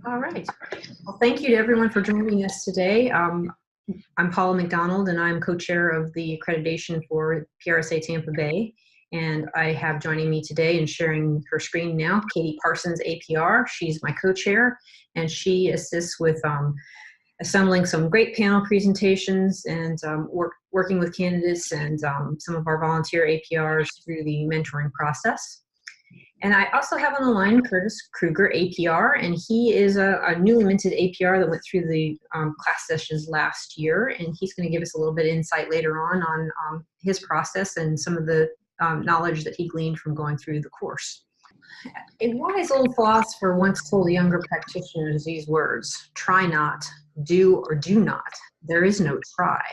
All right. Well, thank you to everyone for joining us today. I'm Paula McDonald, and I'm co-chair of the accreditation for PRSA Tampa Bay. And I have joining me today and sharing her screen now, Katie Parsons, APR. She's my co-chair, and she assists with assembling some great panel presentations and working with candidates and some of our volunteer APRs through the mentoring process. And I also have on the line Curtis Kruger, APR, and he is a newly minted APR that went through the class sessions last year, and he's going to give us a little bit of insight later on his process and some of the knowledge that he gleaned from going through the course. A wise old philosopher once told younger practitioners these words: try not, do or do not. There is no try.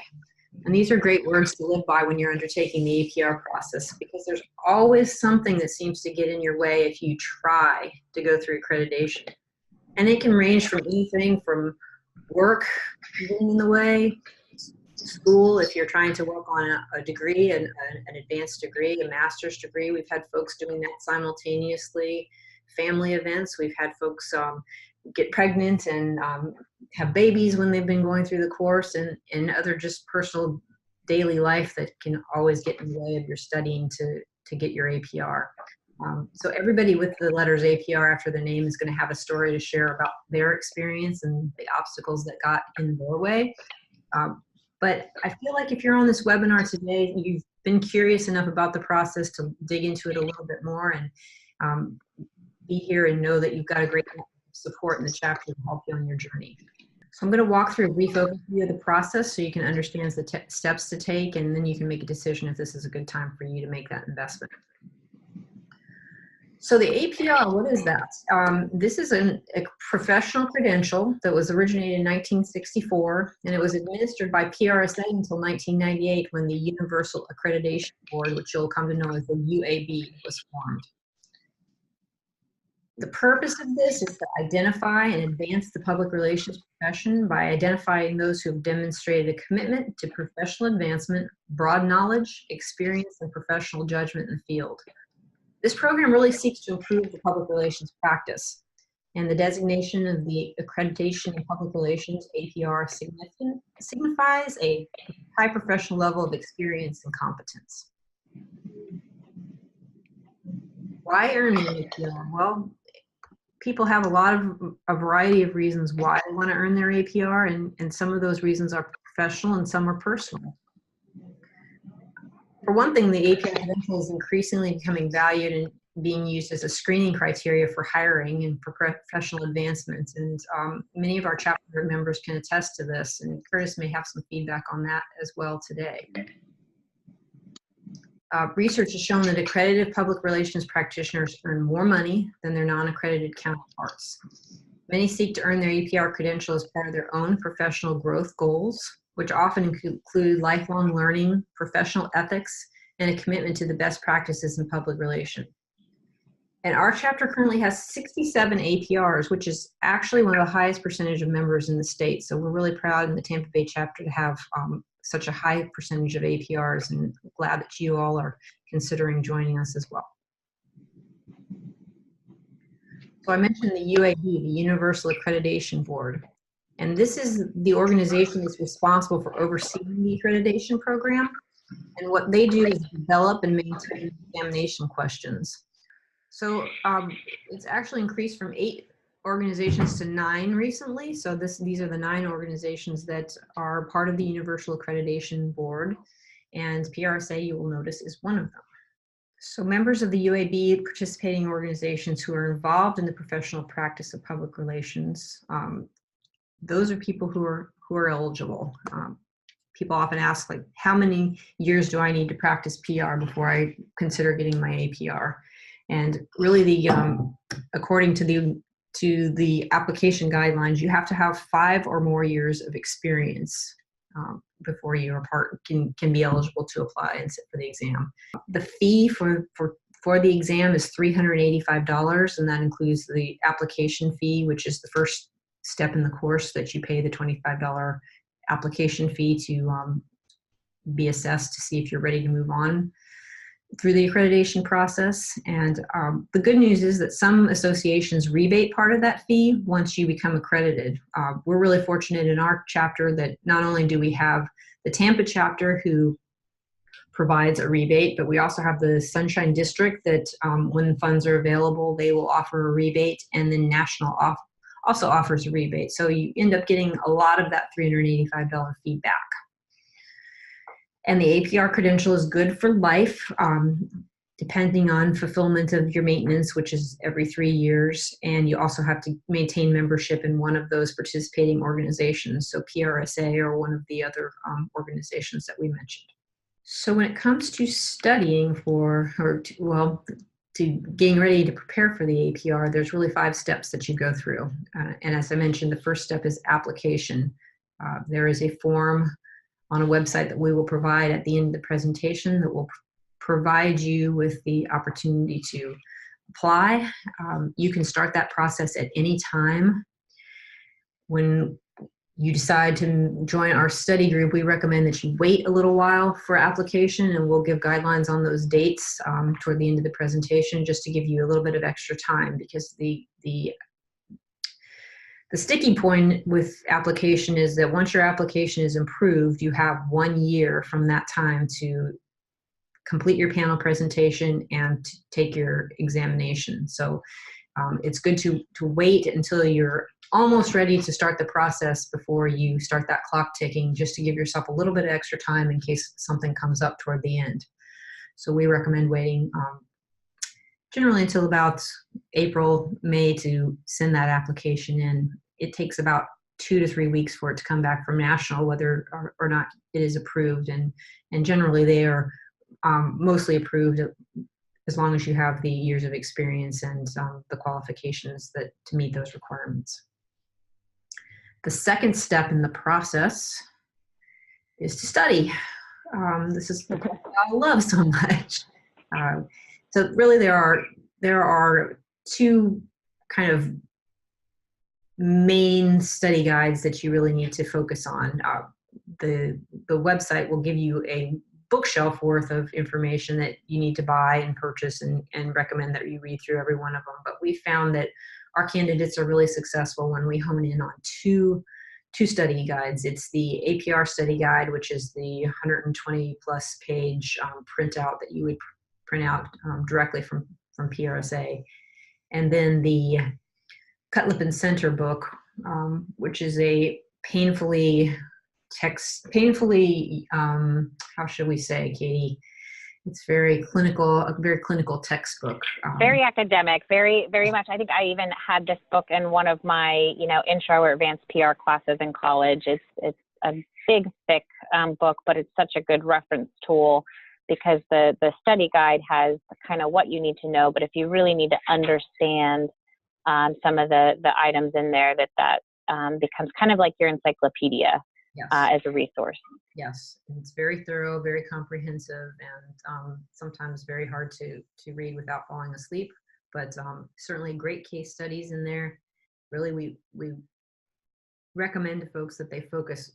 And these are great words to live by when you're undertaking the APR process, because there's always something that seems to get in your way if you try to go through accreditation. And it can range from anything from work getting in the way, school, if you're trying to work on a degree, an advanced degree, a master's degree. We've had folks doing that simultaneously. Family events, we've had folks get pregnant and have babies when they've been going through the course, and other just personal daily life that can always get in the way of your studying to get your APR. So everybody with the letters APR after their name is going to have a story to share about their experience and the obstacles that got in their way. But I feel like if you're on this webinar today, you've been curious enough about the process to dig into it a little bit more and be here and know that you've got a great support in the chapter to help you on your journey. So I'm going to walk through a brief overview of the process so you can understand the steps to take, and then you can make a decision if this is a good time for you to make that investment. So the APR, what is that? This is a professional credential that was originated in 1964, and it was administered by PRSA until 1998 when the Universal Accreditation Board, which you'll come to know as the UAB, was formed. The purpose of this is to identify and advance the public relations profession by identifying those who have demonstrated a commitment to professional advancement, broad knowledge, experience, and professional judgment in the field. This program really seeks to improve the public relations practice, and the designation of the Accreditation in Public Relations, APR, signifies a high professional level of experience and competence. Why earn an APR? Well, people have a variety of reasons why they want to earn their APR, and some of those reasons are professional and some are personal. For one thing, the APR credential is increasingly becoming valued and being used as a screening criteria for hiring and for professional advancements. And many of our chapter members can attest to this, and Curtis may have some feedback on that as well today. Research has shown that accredited public relations practitioners earn more money than their non-accredited counterparts. Many seek to earn their APR credential as part of their own professional growth goals, which often include lifelong learning, professional ethics, and a commitment to the best practices in public relations. And our chapter currently has 67 APRs, which is actually one of the highest percentage of members in the state. So we're really proud in the Tampa Bay chapter to have such a high percentage of APRs, and glad that you all are considering joining us as well. So I mentioned the UAB, the Universal Accreditation Board, and this is the organization that's responsible for overseeing the accreditation program. And what they do is develop and maintain examination questions. So it's actually increased from 8 organizations to 9 recently. So these are the 9 organizations that are part of the Universal Accreditation Board, and PRSA, you will notice, is one of them. So members of the UAB, participating organizations who are involved in the professional practice of public relations, those are people who are eligible. People often ask, like, how many years do I need to practice PR before I consider getting my APR? And really, according to the application guidelines, you have to have 5 or more years of experience before you can be eligible to apply and sit for the exam. The fee for the exam is $385, and that includes the application fee, which is the first step in the course that you pay the $25 application fee to be assessed to see if you're ready to move on. through the accreditation process. And the good news is that some associations rebate part of that fee once you become accredited. We're really fortunate in our chapter that not only do we have the Tampa chapter who provides a rebate, but we also have the Sunshine District that when funds are available, they will offer a rebate, and then National also offers a rebate. So you end up getting a lot of that $385 fee back. And the APR credential is good for life, depending on fulfillment of your maintenance, which is every 3 years. And you also have to maintain membership in one of those participating organizations, so PRSA or one of the other organizations that we mentioned. So when it comes to studying for, to getting ready to prepare for the APR, there's really 5 steps that you go through. And as I mentioned, the first step is application. There is a form on a website that we will provide at the end of the presentation that will provide you with the opportunity to apply. You can start that process at any time. When you decide to join our study group, we recommend that you wait a little while for application, and we'll give guidelines on those dates toward the end of the presentation, just to give you a little bit of extra time, because the sticky point with application is that once your application is approved, you have 1 year from that time to complete your panel presentation and to take your examination. So it's good to wait until you're almost ready to start the process before you start that clock ticking, just to give yourself a little bit of extra time in case something comes up toward the end. So we recommend waiting generally until about April, May to send that application in. It takes about 2 to 3 weeks for it to come back from National, whether or not it is approved. And generally they are mostly approved as long as you have the years of experience and the qualifications to meet those requirements. The second step in the process is to study. This is the part I love so much. So really there are 2 kind of main study guides that you really need to focus on. The website will give you a bookshelf worth of information that you need to buy and purchase, and recommend that you read through every one of them. But we found that our candidates are really successful when we hone in on two study guides. It's the APR study guide, which is the 120 plus page printout that you would print out directly from PRSA. And then the Cutlip and Center book, which is a painfully, how should we say, Katie? It's very clinical, a very clinical textbook. Very academic, very much. I think I even had this book in one of my, intro or advanced PR classes in college. It's a big, thick book, but it's such a good reference tool because the study guide has kind of what you need to know. But if you really need to understand some of the items in there, that becomes kind of like your encyclopedia. Yes. As a resource. Yes, it's very thorough, very comprehensive, and sometimes very hard to read without falling asleep, but certainly great case studies in there. Really, we recommend to folks that they focus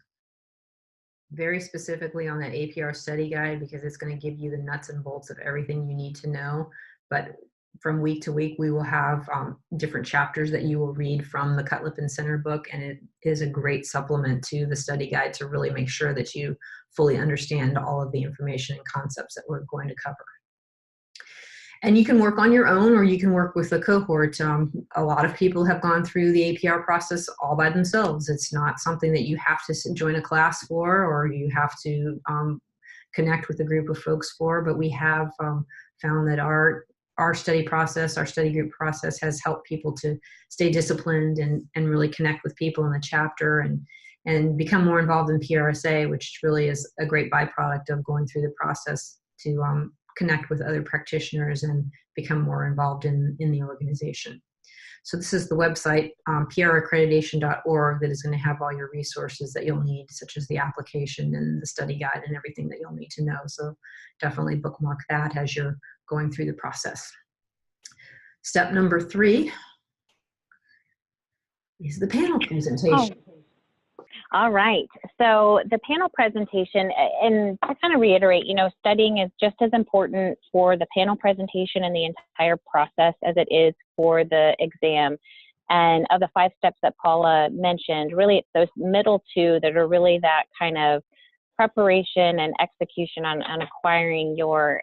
very specifically on that APR study guide, because it's going to give you the nuts and bolts of everything you need to know. But from week to week, we will have different chapters that you will read from the Cutlip and Center book, and it is a great supplement to the study guide to really make sure that you fully understand all of the information and concepts that we're going to cover. And you can work on your own, or you can work with a cohort. A lot of people have gone through the APR process all by themselves. It's not something that you have to join a class for, or you have to connect with a group of folks for, but we have found that our study process, our study group process, has helped people to stay disciplined and really connect with people in the chapter and become more involved in PRSA, which really is a great byproduct of going through the process to connect with other practitioners and become more involved in the organization. So this is the website, praccreditation.org, that is going to have all your resources that you'll need, such as the application and the study guide and everything that you'll need to know. So definitely bookmark that as you're going through the process. Step number 3 is the panel presentation. All right. So the panel presentation, and to kind of reiterate, studying is just as important for the panel presentation and the entire process as it is for the exam. And of the 5 steps that Paula mentioned, really it's those middle 2 that are really that kind of preparation and execution on acquiring your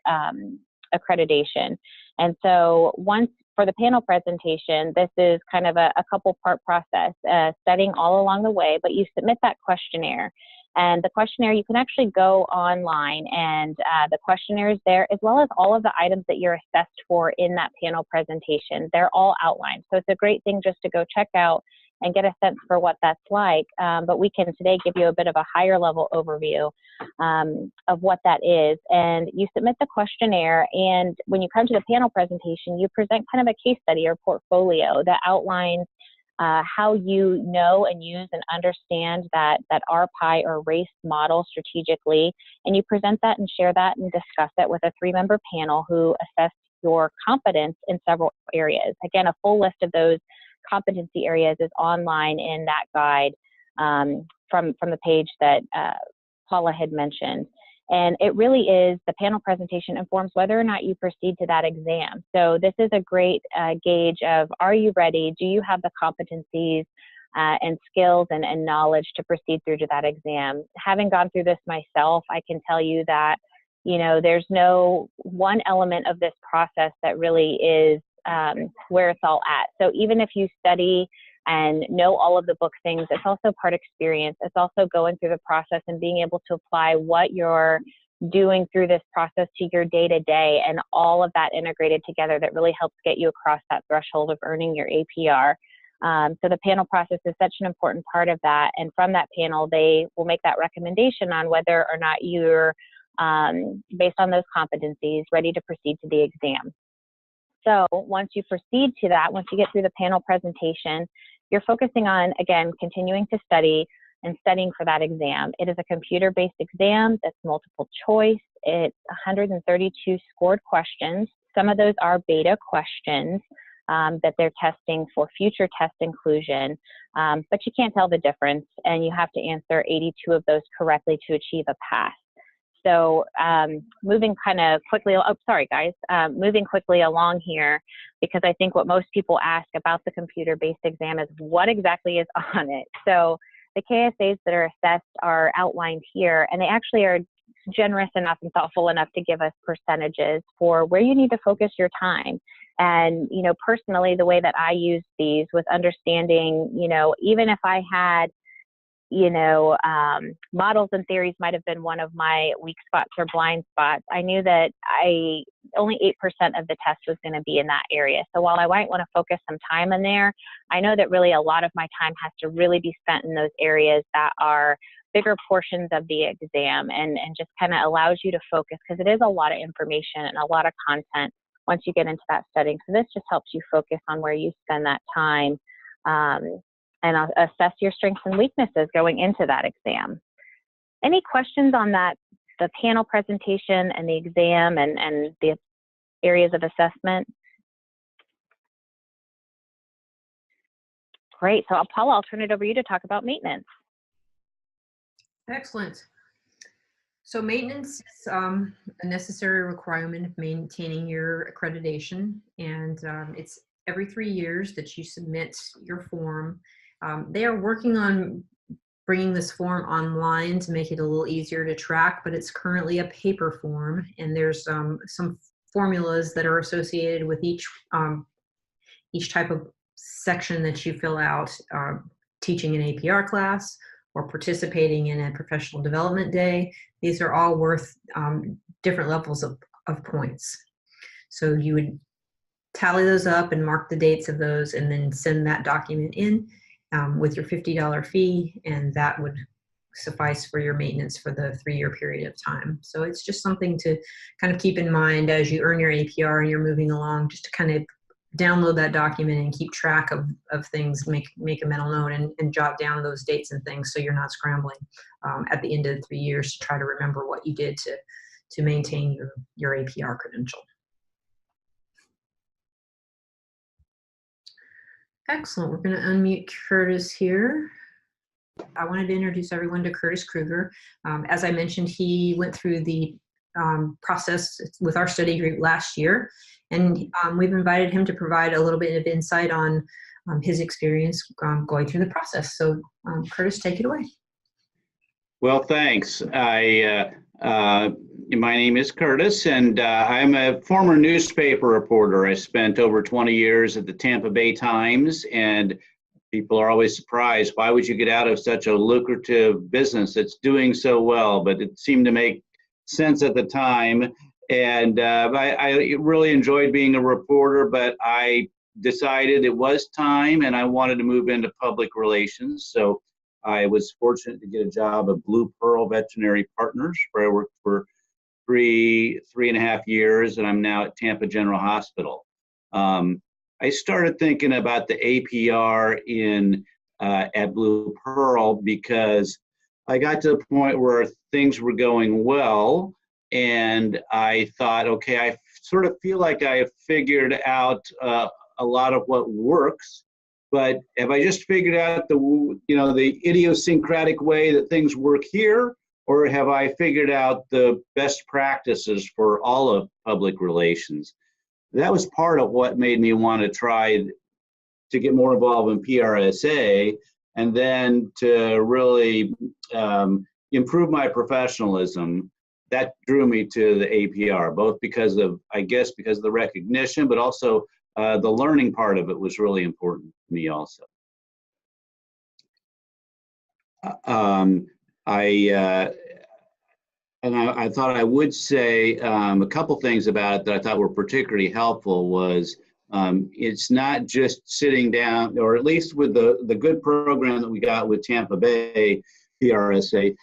accreditation. And so once for the panel presentation, this is kind of a couple part process, studying all along the way, but you submit that questionnaire. And the questionnaire, you can actually go online and the questionnaire is there, as well as all of the items that you're assessed for in that panel presentation. They're all outlined. So it's a great thing just to go check out and get a sense for what that's like. But we can today give you a bit of a higher level overview of what that is. And you submit the questionnaire, and when you come to the panel presentation, you present kind of a case study or portfolio that outlines how you know and use and understand that RPI or race model strategically, and you present that and share that and discuss it with a 3-member panel who assess your competence in several areas. Again, a full list of those competency areas is online in that guide from the page that Paula had mentioned. And it really is, the panel presentation informs whether or not you proceed to that exam. So this is a great gauge of, are you ready? Do you have the competencies and skills and knowledge to proceed through to that exam? Having gone through this myself, I can tell you that, there's no one element of this process that really is where it's all at. So even if you study and know all of the book things, it's also part experience. It's also going through the process and being able to apply what you're doing through this process to your day-to-day, and all of that integrated together that really helps get you across that threshold of earning your APR. So the panel process is such an important part of that. And from that panel, they will make that recommendation on whether or not you're, based on those competencies, ready to proceed to the exam. So once you proceed to that, once you get through the panel presentation, you're focusing on, again, continuing to study and studying for that exam. It is a computer-based exam that's multiple choice. It's 132 scored questions. Some of those are beta questions that they're testing for future test inclusion, but you can't tell the difference, and you have to answer 82 of those correctly to achieve a pass. So moving kind of quickly, moving quickly along here, because I think what most people ask about the computer-based exam is what exactly is on it. So the KSAs that are assessed are outlined here, and they actually are generous enough and thoughtful enough to give us percentages for where you need to focus your time. And, personally, the way that I use these was understanding, even if I had models and theories might have been one of my weak spots or blind spots. I knew that only 8% of the test was going to be in that area. So while I might want to focus some time in there, I know that really a lot of my time has to really be spent in those areas that are bigger portions of the exam, and just kind of allows you to focus, because it is a lot of information and a lot of content once you get into that studying. So this just helps you focus on where you spend that time. And I'll assess your strengths and weaknesses going into that exam. Any questions on that, the panel presentation and the exam and the areas of assessment? Great. So Paula, I'll turn it over to you to talk about maintenance. Excellent. So maintenance is a necessary requirement of maintaining your accreditation, and it's every 3 years that you submit your form. They are working on bringing this form online to make it a little easier to track, but it's currently a paper form, and there's some formulas that are associated with each type of section that you fill out, teaching an APR class or participating in a professional development day. These are all worth different levels of points. So you would tally those up and mark the dates of those, and then send that document in with your $50 fee, and that would suffice for your maintenance for the 3-year period of time. So it's just something to kind of keep in mind as you earn your APR and you're moving along, just to kind of download that document and keep track of things, make a mental note and jot down those dates and things, so you're not scrambling at the end of the 3 years to try to remember what you did to maintain your APR credential. Excellent. We're going to unmute Curtis here. I wanted to introduce everyone to Curtis Kruger. As I mentioned, he went through the process with our study group last year, and we've invited him to provide a little bit of insight on his experience going through the process. So Curtis, take it away. Well, thanks. My name is Curtis, and I'm a former newspaper reporter. I spent over 20 years at the Tampa Bay Times, and people are always surprised. Why would you get out of such a lucrative business that's doing so well? But it seemed to make sense at the time. And I really enjoyed being a reporter, but I decided it was time and I wanted to move into public relations. So I was fortunate to get a job at Blue Pearl Veterinary Partners, where I worked for three and a half years, and I'm now at Tampa General Hospital. I started thinking about the APR at Blue Pearl because I got to the point where things were going well, and I thought, okay, I sort of feel like I figured out a lot of what works, but have I just figured out the idiosyncratic way that things work here, or have I figured out the best practices for all of public relations? That was part of what made me want to try to get more involved in PRSA, and then to really improve my professionalism. That drew me to the APR, both because of the recognition, but also the learning part of it was really important to me also. I thought I would say a couple things about it that I thought were particularly helpful was it's not just sitting down, or at least with the good program that we got with Tampa Bay PRSA,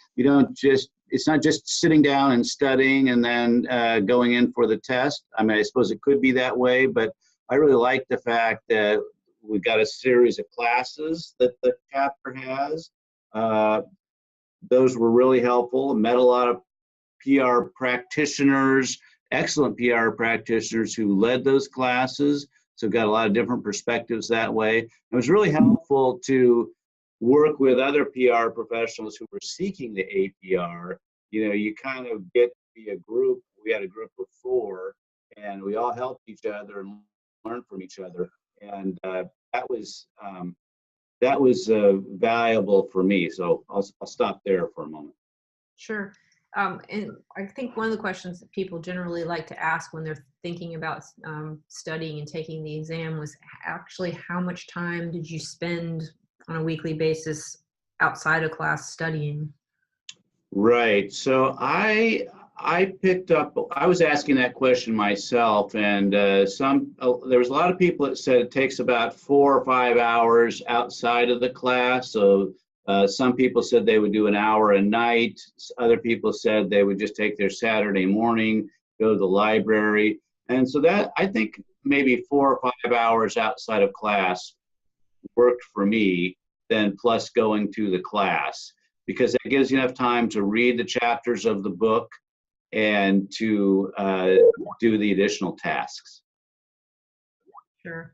it's not just sitting down and studying and then going in for the test. I mean, I suppose it could be that way, but I really like the fact that we've got a series of classes that the chapter has. Those were really helpful. Met a lot of PR practitioners, excellent PR practitioners who led those classes. So got a lot of different perspectives that way. It was really helpful to work with other PR professionals who were seeking the APR. You kind of get to be a group. We had a group of 4, and we all helped each other and learned from each other. And that was valuable for me. So I'll stop there for a moment. Sure. And I think one of the questions that people generally like to ask when they're thinking about studying and taking the exam was actually, how much time did you spend on a weekly basis outside of class studying? Right. So I was asking that question myself, and there was a lot of people that said it takes about 4 or 5 hours outside of the class. So some people said they would do an hour a night. Other people said they would just take their Saturday morning, go to the library. And so that, I think maybe 4 or 5 hours outside of class worked for me, then plus going to the class, because it gives you enough time to read the chapters of the book and to do the additional tasks. Sure.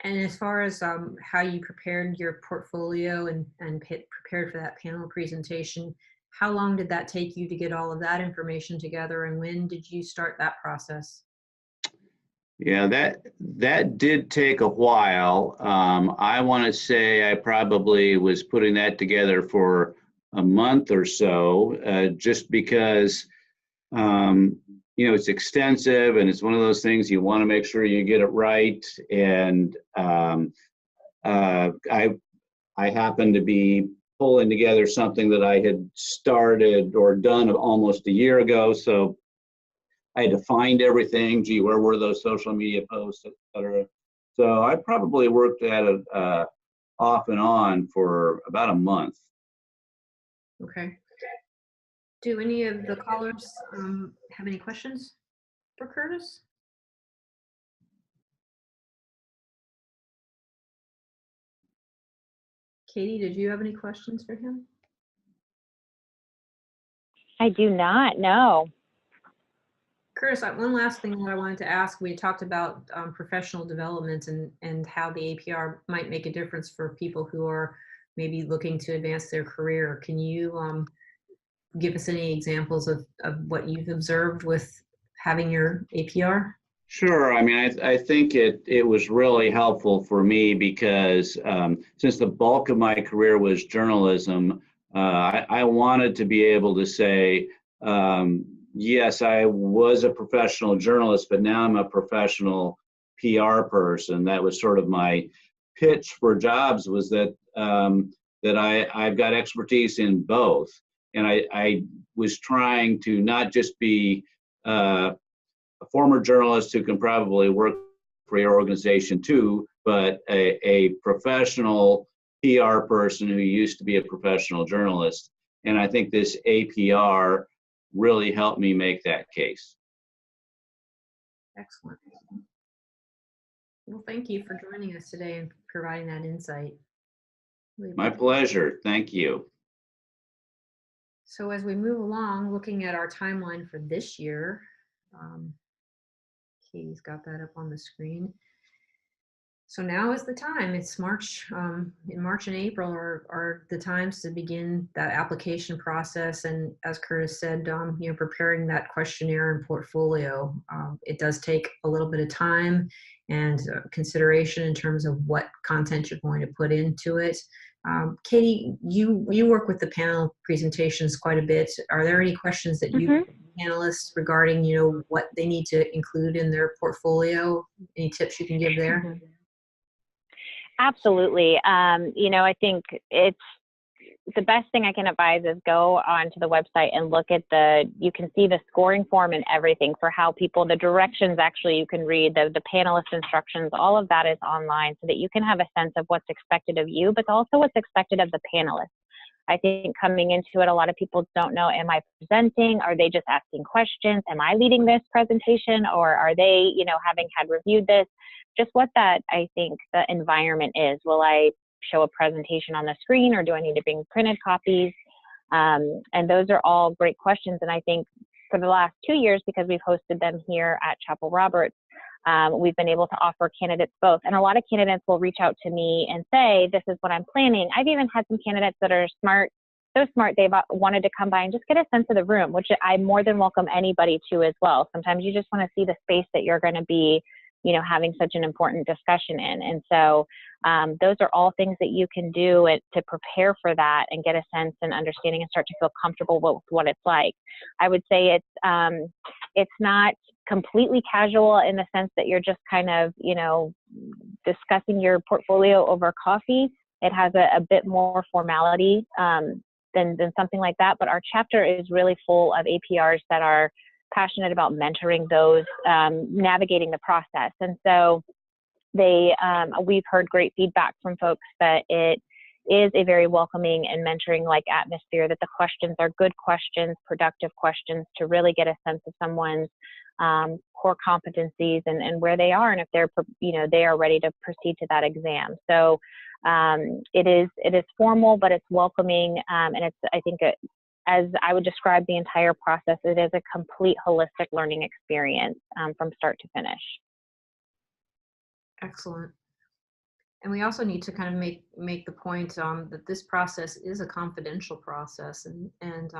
And as far as how you prepared your portfolio and prepared for that panel presentation, how long did that take you to get all of that information together, and when did you start that process? Yeah, that did take a while. I want to say I probably was putting that together for a month or so, just because it's extensive, and it's one of those things you want to make sure you get it right. And I happened to be pulling together something that I had started or done almost a year ago, so I had to find everything. Gee, where were those social media posts, et cetera? So I probably worked at it off and on for about a month. Okay. Do any of the callers have any questions for Curtis? Katie, did you have any questions for him? I do not, no. Curtis, one last thing that I wanted to ask, we talked about professional development and how the APR might make a difference for people who are maybe looking to advance their career. Can you give us any examples of what you've observed with having your APR? Sure. I mean, I think it was really helpful for me because since the bulk of my career was journalism, I wanted to be able to say, yes, I was a professional journalist, but now I'm a professional PR person. That was sort of my pitch for jobs, was that I've got expertise in both, and I was trying to not just be a former journalist who can probably work for your organization too, but a professional PR person who used to be a professional journalist. And I think this APR really helped me make that case. Excellent. Well, thank you for joining us today and providing that insight. My pleasure. Thank you. So as we move along, looking at our timeline for this year, Katie's got that up on the screen. So now is the time. It's March. In March and April are the times to begin that application process. And as Curtis said, preparing that questionnaire and portfolio. It does take a little bit of time and consideration in terms of what content you're going to put into it. Katie, you work with the panel presentations quite a bit. Are there any questions that you panelists regarding, what they need to include in their portfolio? Any tips you can give there? Absolutely. I think it's the best thing I can advise is go onto the website and look at you can see the scoring form and everything for how the directions actually you can read, the panelist instructions, all of that is online so that you can have a sense of what's expected of you, but also what's expected of the panelists. I think coming into it, a lot of people don't know, am I presenting? Are they just asking questions? Am I leading this presentation? Or are they, having had reviewed this? Just what that, I think, the environment is. Will I show a presentation on the screen, or do I need to bring printed copies? And those are all great questions. And I think for the last 2 years, because we've hosted them here at Chapel Roberts, we've been able to offer candidates both. And a lot of candidates will reach out to me and say, this is what I'm planning. I've even had some candidates that are so smart, they've wanted to come by and just get a sense of the room, which I more than welcome anybody to as well. Sometimes you just want to see the space that you're going to be, having such an important discussion in. And so those are all things that you can do to prepare for that and get a sense and understanding and start to feel comfortable with what it's like. I would say it's not completely casual in the sense that you're just kind of, discussing your portfolio over coffee. It has a bit more formality than something like that. But our chapter is really full of APRs that are passionate about mentoring those navigating the process. And so we've heard great feedback from folks that it is a very welcoming and mentoring-like atmosphere, that the questions are good questions, productive questions to really get a sense of someone's core competencies and where they are, and if they are ready to proceed to that exam. So it is formal, but it's welcoming, and I think as I would describe the entire process, it is a complete holistic learning experience from start to finish. Excellent. And we also need to kind of make the point that this process is a confidential process, and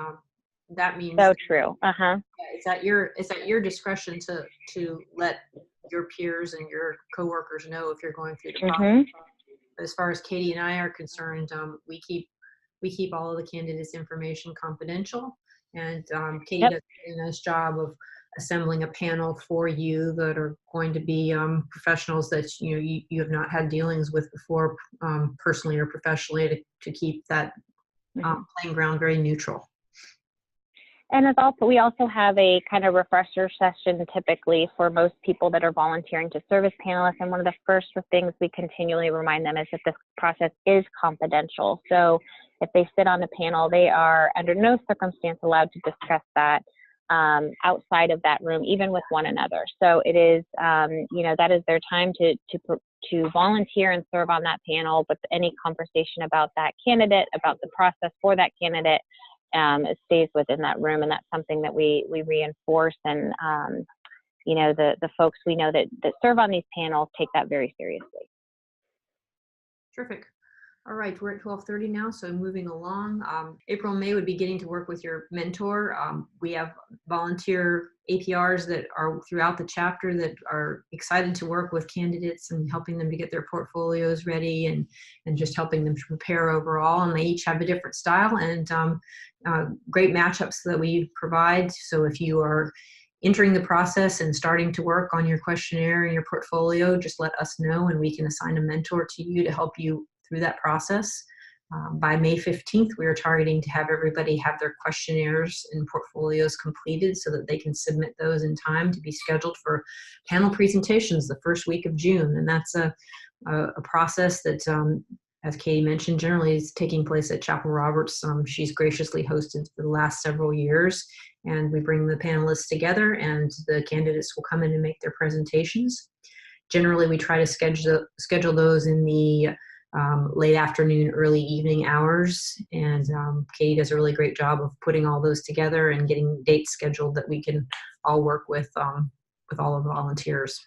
that means so true. It's at your discretion to let your peers and your coworkers know if you're going through the process. As far as Katie and I are concerned, we keep all of the candidates' information confidential, and Katie does a nice job of assembling a panel for you that are going to be professionals that you have not had dealings with before, personally or professionally, to keep that playing ground very neutral. And we also have a kind of refresher session typically for most people that are volunteering to serve as panelists. And one of the first things we continually remind them is that this process is confidential. So if they sit on a panel, they are under no circumstance allowed to discuss that outside of that room, even with one another. So it is, that is their time to volunteer and serve on that panel. But any conversation about that candidate, about the process for that candidate, it stays within that room, and that's something that we reinforce. And the folks we know that serve on these panels take that very seriously. Terrific. All right, we're at 12:30 now, so moving along. April and May would be getting to work with your mentor. We have volunteer APRs that are throughout the chapter that are excited to work with candidates and helping them to get their portfolios ready and just helping them to prepare overall. And they each have a different style and great matchups that we provide. So if you are entering the process and starting to work on your questionnaire and your portfolio, just let us know and we can assign a mentor to you to help you through that process. By May 15th, we are targeting to have everybody have their questionnaires and portfolios completed so that they can submit those in time to be scheduled for panel presentations the first week of June. And that's a process that, as Katie mentioned, generally is taking place at Chapel Roberts. She's graciously hosted for the last several years. And we bring the panelists together and the candidates will come in and make their presentations. Generally, we try to schedule those in the late afternoon, early evening hours. And Katie does a really great job of putting all those together and getting dates scheduled that we can all work with all of the volunteers.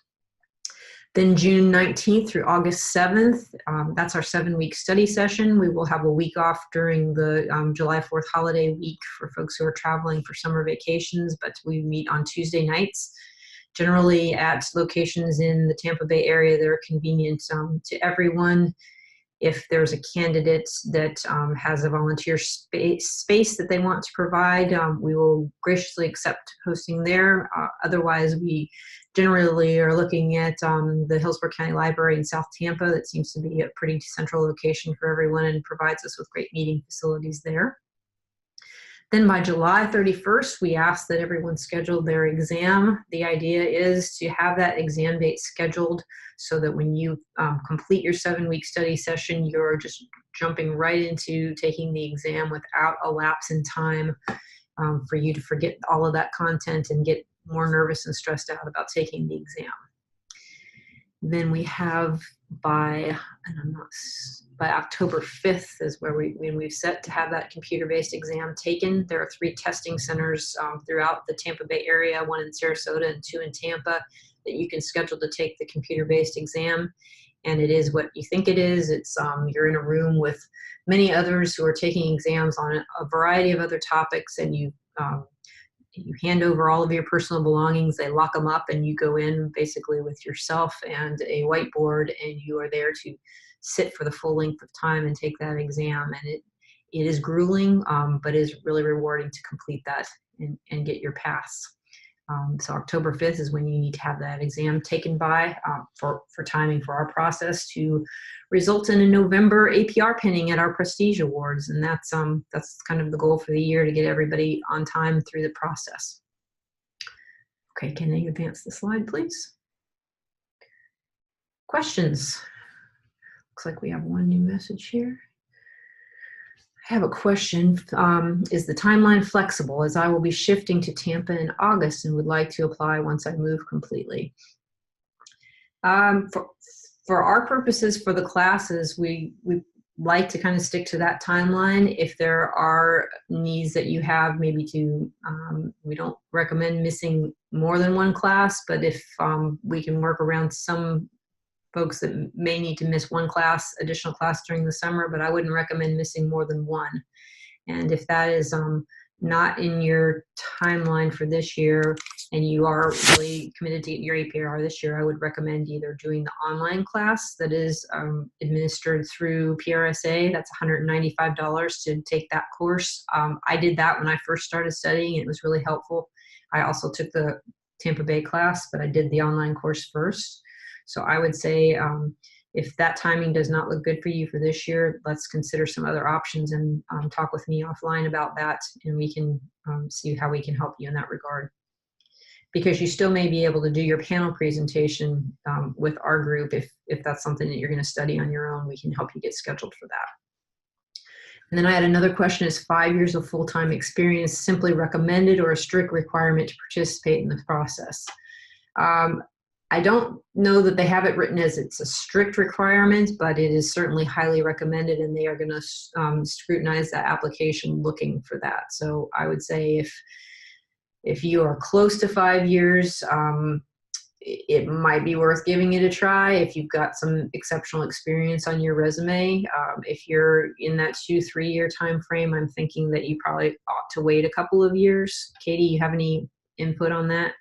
Then June 19th through August 7th, that's our 7-week study session. We will have a week off during the July 4th holiday week for folks who are traveling for summer vacations, but we meet on Tuesday nights, generally at locations in the Tampa Bay area that are convenient to everyone. If there's a candidate that has a volunteer space that they want to provide, we will graciously accept hosting there. Otherwise, we generally are looking at the Hillsborough County Library in South Tampa. That seems to be a pretty central location for everyone and provides us with great meeting facilities there. Then by July 31st, we ask that everyone schedule their exam. The idea is to have that exam date scheduled so that when you complete your 7-week study session, you're just jumping right into taking the exam without a lapse in time for you to forget all of that content and get more nervous and stressed out about taking the exam. Then we have by October 5th is when we've set to have that computer-based exam taken. There are 3 testing centers throughout the Tampa Bay area, 1 in Sarasota and 2 in Tampa, that you can schedule to take the computer-based exam. And it is what you think it is. It's you're in a room with many others who are taking exams on a variety of other topics, and you hand over all of your personal belongings, they lock them up, and you go in basically with yourself and a whiteboard, and you are there to sit for the full length of time and take that exam. And it is grueling, but is really rewarding to complete that and get your pass. So October 5th is when you need to have that exam taken by for timing for our process to result in a November APR pinning at our Prestige Awards. And that's kind of the goal for the year, to get everybody on time through the process. Okay, can they advance the slide, please? Questions? Looks like we have one new message here. I have a question. Is the timeline flexible, as I will be shifting to Tampa in August and would like to apply once I move completely? For our purposes, for the classes, we like to kind of stick to that timeline. If there are needs that you have, maybe to, we don't recommend missing more than 1 class, but if we can work around some folks that may need to miss 1 additional class during the summer, but I wouldn't recommend missing more than 1. And if that is not in your timeline for this year and you are really committed to your APR this year, I would recommend either doing the online class that is administered through PRSA. That's $195 to take that course. I did that when I first started studying. It was really helpful. I also took the Tampa Bay class, but I did the online course first. So I would say if that timing does not look good for you for this year, let's consider some other options and talk with me offline about that, and we can see how we can help you in that regard. Because you still may be able to do your panel presentation with our group. If that's something that you're going to study on your own, we can help you get scheduled for that. And then I had another question: is 5 years of full-time experience simply recommended or a strict requirement to participate in the process? I don't know that they have it written as it's a strict requirement, but it is certainly highly recommended, and they are going to scrutinize that application looking for that. So I would say if you are close to 5 years, it might be worth giving it a try if you've got some exceptional experience on your resume. If you're in that 2-3 year time frame, I'm thinking that you probably ought to wait a couple of years. Katie, you have any input on that?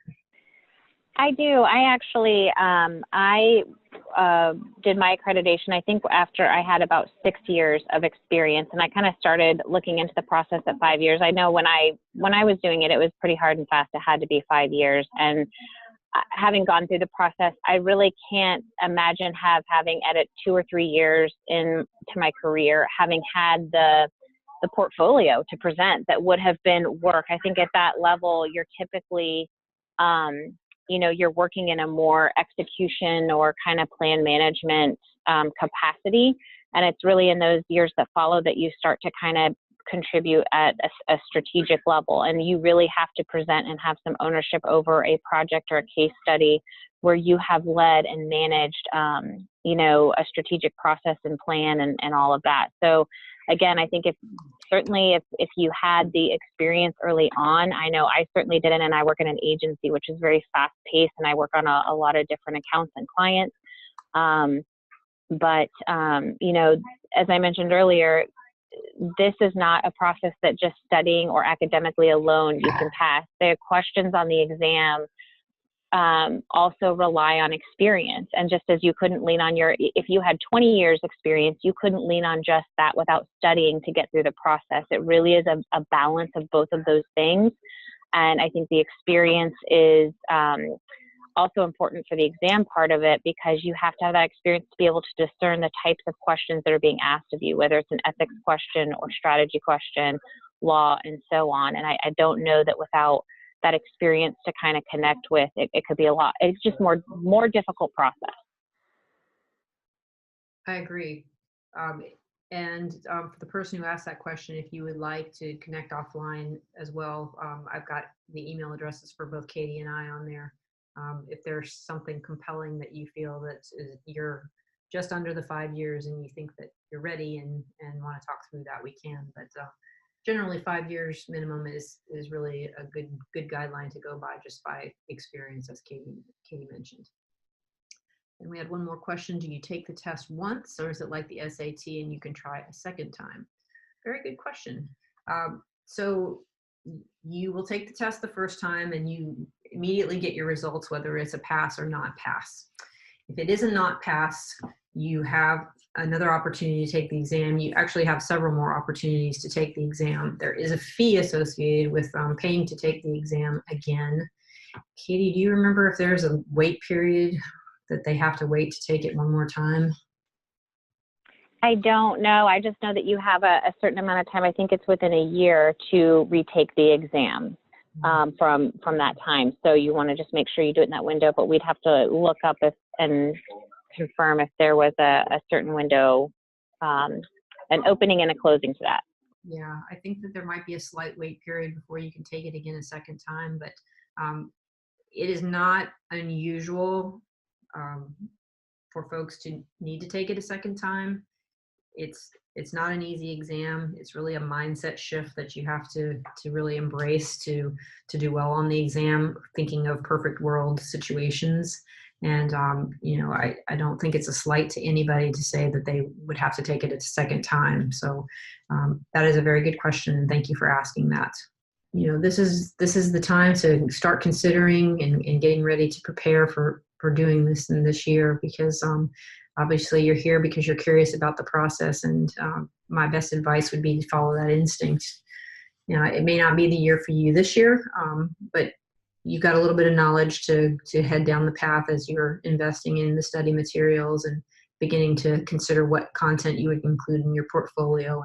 I do. I actually, I did my accreditation, I think after I had about 6 years of experience, and I kind of started looking into the process at 5 years. I know when I was doing it, it was pretty hard and fast. It had to be 5 years. And having gone through the process, I really can't imagine having added 2 or 3 years into my career, having had the portfolio to present that would have been work. I think at that level, you're typically, you're working in a more execution or kind of plan management capacity. And it's really in those years that follow that you start to kind of contribute at a strategic level. And you really have to present and have some ownership over a project or a case study where you have led and managed, a strategic process and plan and all of that. So again, I think if you had the experience early on, I know I certainly didn't, and I work in an agency, which is very fast paced, and I work on a lot of different accounts and clients. As I mentioned earlier, this is not a process that just studying or academically alone you can pass. The questions on the exam also rely on experience. And just as you couldn't lean on if you had 20 years experience, you couldn't lean on just that without studying to get through the process. It really is a balance of both of those things. And I think the experience is also important for the exam part of it, because you have to have that experience to be able to discern the types of questions that are being asked of you, whether it's an ethics question or strategy question, law, and so on. And I don't know that without that experience to kind of connect with, it could be a lot. It's just more difficult process. I agree. For the person who asked that question, if you would like to connect offline as well, I've got the email addresses for both Katie and I on there. If there's something compelling that you feel that you're just under the 5 years and you think that you're ready and want to talk through that, we can. But generally 5 years minimum is really a good guideline to go by, just by experience, as Katie mentioned. And we had one more question. Do you take the test once, or is it like the SAT and you can try it a second time? Very good question. So you will take the test the first time and you immediately get your results, whether it's a pass or not pass. If it is a not pass, you have another opportunity to take the exam. You actually have several more opportunities to take the exam. There is a fee associated with paying to take the exam again. Katie, do you remember if there's a wait period that they have to wait to take it one more time? I don't know. I just know that you have a certain amount of time. I think it's within a year to retake the exam from that time. So you want to just make sure you do it in that window, but we'd have to look up and confirm if there was a certain window, an opening and a closing to that. Yeah, I think that there might be a slight wait period before you can take it again a second time, but it is not unusual for folks to need to take it a second time. It's not an easy exam. It's really a mindset shift that you have to really embrace to do well on the exam, thinking of perfect world situations. And, I don't think it's a slight to anybody to say that they would have to take it a second time. So that is a very good question. And thank you for asking that. This is the time to start considering and getting ready to prepare for doing this in this year, because obviously you're here because you're curious about the process, and my best advice would be to follow that instinct. It may not be the year for you this year, but you've got a little bit of knowledge to head down the path as you're investing in the study materials and beginning to consider what content you would include in your portfolio,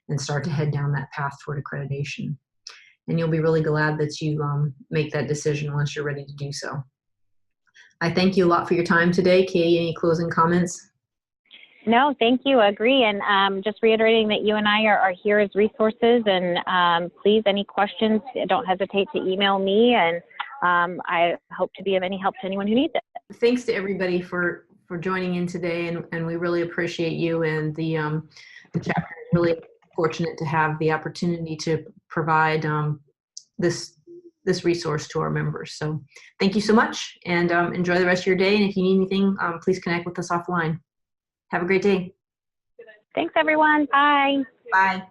and start to head down that path toward accreditation. And you'll be really glad that you make that decision once you're ready to do so. I thank you a lot for your time today. Katie, any closing comments? No, thank you. Agree. And just reiterating that you and I are here as resources. And please, any questions, don't hesitate to email me. And I hope to be of any help to anyone who needs it. Thanks to everybody for joining in today. And we really appreciate you. And the chapter is really fortunate to have the opportunity to provide this this resource to our members. So thank you so much, and enjoy the rest of your day. And if you need anything, please connect with us offline. Have a great day. Thanks, everyone. Bye. Bye.